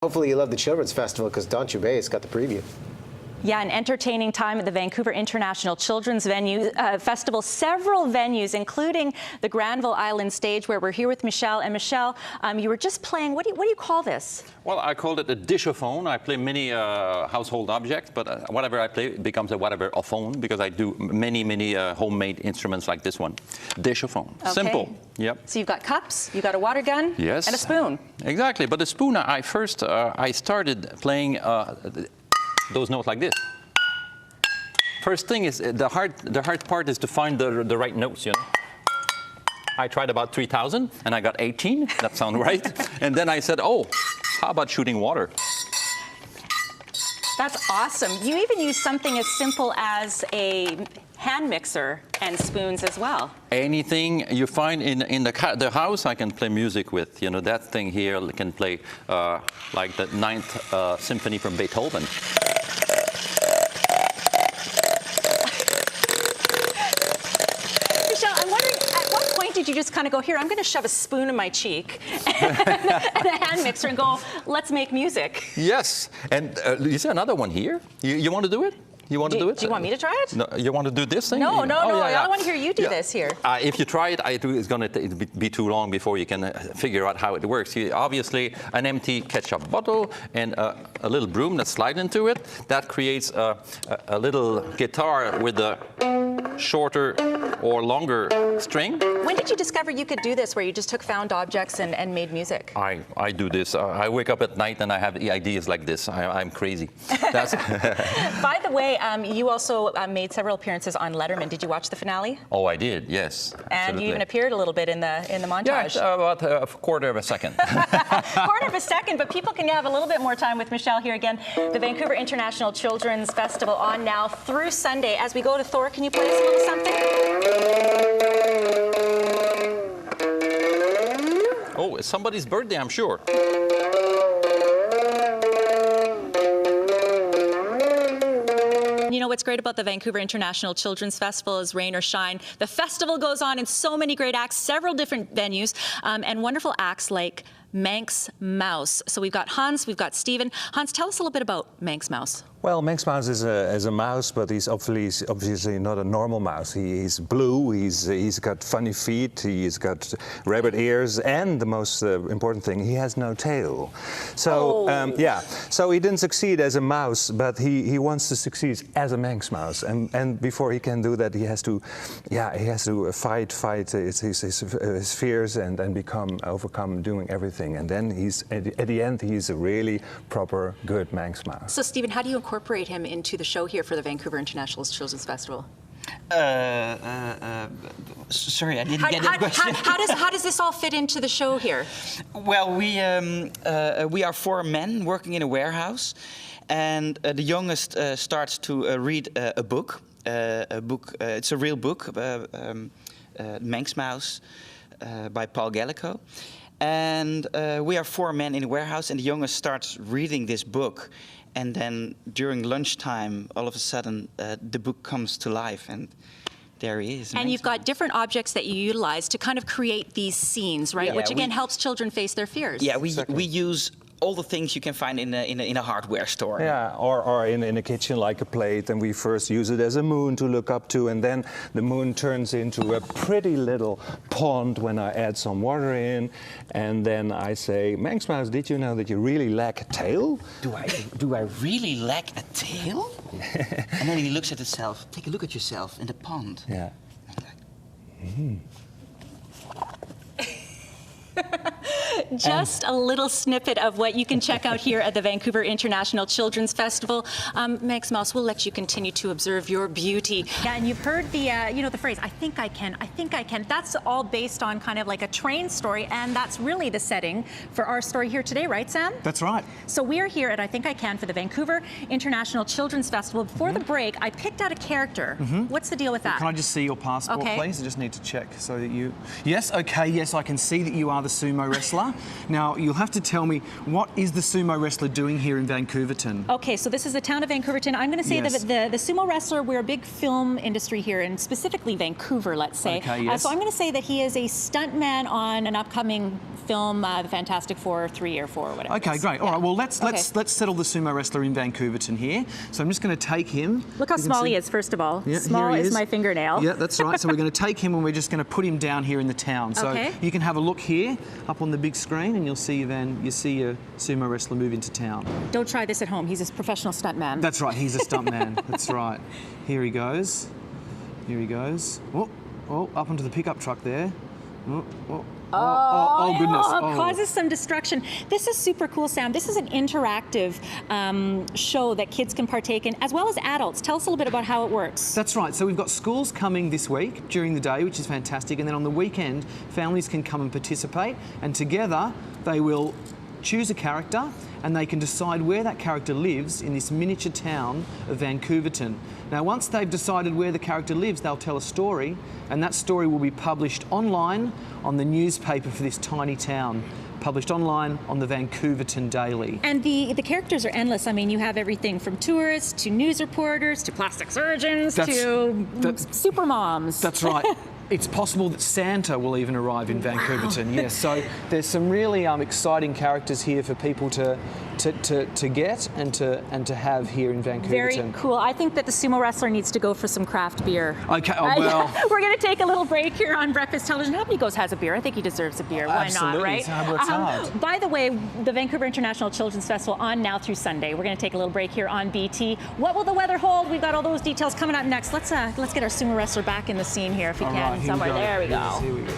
Hopefully you love the Children's Festival because Don Chubet's got the preview. Yeah, an entertaining time at the Vancouver International Children's Festival. Several venues, including the Granville Island stage, where we're here with Michel. And Michel, you were just playing, what do you call this? Well, I called it a dishophone. I play many household objects, but whatever I play becomes a whatever-ophone because I do many homemade instruments like this one. Dishophone. Okay. Simple. Yep. So you've got cups, you've got a water gun, yes, and a spoon. Exactly, but the spoon, I started playing those notes like this. First thing is the hard part is to find the right notes, you know. I tried about 3,000 and I got 18. That sounds right. And then I said, oh, how about shooting water? That's awesome. You even use something as simple as a hand mixer and spoons as well. Anything you find in the house, I can play music with. You know, that thing here can play like the 9th Symphony from Beethoven. Michel, I'm wondering, at what point did you just kind of go, here, I'm going to shove a spoon in my cheek and a hand mixer and go, let's make music? Yes. And you see another one here? You want to do it? You want to do it? Do you want me to try it? No, you want to do this thing? No. Yeah. I want to hear you do this here. If you try it, it's going to be too long before you can figure out how it works. Obviously, an empty ketchup bottle and a little broom that slides into it, that creates a little guitar with a shorter or longer string. When did you discover you could do this, where you just took found objects and made music? I do this. I wake up at night and I have ideas like this. I'm crazy. That's By the way, you also made several appearances on Letterman. Did you watch the finale? Oh, I did, yes. And absolutely. you even appeared a little bit in the montage. Yeah, about a quarter of a second. Quarter of a second, but people can have a little bit more time with Michel here again. The Vancouver International Children's Festival on now through Sunday. As we go to Thor, can you play us a little something? Oh, it's somebody's birthday, I'm sure. You know what's great about the Vancouver International Children's Festival is rain or shine. The festival goes on in so many great acts, several different venues, and wonderful acts like Manx Mouse. So we've got Hans, we've got Stephen. Hans, tell us a little bit about Manx Mouse. Well, Manx Mouse is a mouse, but he's obviously not a normal mouse. He's blue, he's got funny feet, he's got rabbit ears, and the most important thing, he has no tail. So, yeah, so he didn't succeed as a mouse, but he wants to succeed as a Manx Mouse. And before he can do that, he has to fight his fears and overcome doing everything. And then at the end, he's a really proper, good Manx Mouse. So, Stephen, how do you incorporate him into the show here for the Vancouver International Children's Festival? Sorry, I didn't get that question. How does this all fit into the show here? Well, we are 4 men working in a warehouse, and the youngest starts to read a book. It's a real book, Manx Mouse, by Paul Gallico. And we are 4 men in a warehouse, and the youngest starts reading this book. And then during lunchtime, all of a sudden, the book comes to life, and there he is. And you've got different objects that you utilize to kind of create these scenes, right? Yeah, which again helps children face their fears. Yeah, we use all the things you can find in a hardware store. Yeah, or in a kitchen like a plate, and we first use it as a moon to look up to, and then the moon turns into a pretty little pond when I add some water in, and then I say, Manx Mouse, did you know that you really lack a tail? Do I really lack a tail? And then he looks at himself. Take a look at yourself in the pond. Yeah. Just a little snippet of what you can check out here at the Vancouver International Children's Festival. Manx Mouse, we'll let you continue to observe your beauty. Yeah, and you've heard the, the phrase, I think I can, I think I can. That's all based on kind of like a train story, and that's really the setting for our story here today, right, Sam? That's right. So we're here at I Think I Can for the Vancouver International Children's Festival. Before the break, I picked out a character. What's the deal with that? Can I just see your passport, Okay. please? I just need to check so that you... Yes, okay, yes, I can see that you are the sumo wrestler. wrestler. Now, you'll have to tell me, what is the sumo wrestler doing here in Vancouverton? Okay, so this is the town of Vancouverton. I'm going to say Yes. that the sumo wrestler, we're a big film industry here, and specifically Vancouver, let's say. Okay, yes. So I'm going to say that he is a stuntman on an upcoming film, The Fantastic Four 3 or 4 or whatever. Okay, it is. great. All Yeah. right, well, let's Okay. settle the sumo wrestler in Vancouverton here. So I'm just going to take him. Look how You can small see- he is, first of all. Yeah, Small here he is my fingernail. Yeah, that's right. So we're going to take him and we're just going to put him down here in the town. So Okay. you can have a look here up on the big screen, and you'll see a sumo wrestler move into town. Don't try this at home. He's a professional stuntman. That's right. He's a stuntman. That's right. Here he goes. Here he goes. Oh, up onto the pickup truck there. Oh, goodness. Oh, Oh. causes some destruction. This is super cool, Sam. This is an interactive show that kids can partake in, as well as adults. Tell us a little bit about how it works. That's right. So we've got schools coming this week during the day, which is fantastic. And then on the weekend, families can come and participate. And together, they will choose a character and they can decide where that character lives in this miniature town of Vancouverton. Now, once they've decided where the character lives, they'll tell a story, and that story will be published online on the newspaper for this tiny town, published online on the Vancouverton Daily. And the characters are endless. I mean, you have everything from tourists to news reporters to plastic surgeons to super moms. That's right. It's possible that Santa will even arrive in Vancouverton. Yes, so there's some really exciting characters here for people to get and to have here in Vancouverton. Very cool. I think that the sumo wrestler needs to go for some craft beer. Okay, well. We're going to take a little break here on Breakfast Television. How many goes has a beer? I think he deserves a beer. Why Absolutely. not, right? It's hard, it's hard. By the way, the Vancouver International Children's Festival on now through Sunday. We're going to take a little break here on BT. What will the weather hold? We've got all those details coming up next. Let's get our sumo wrestler back in the scene here if we All can. right, here we Somewhere. go. There we go. Yes, here we go.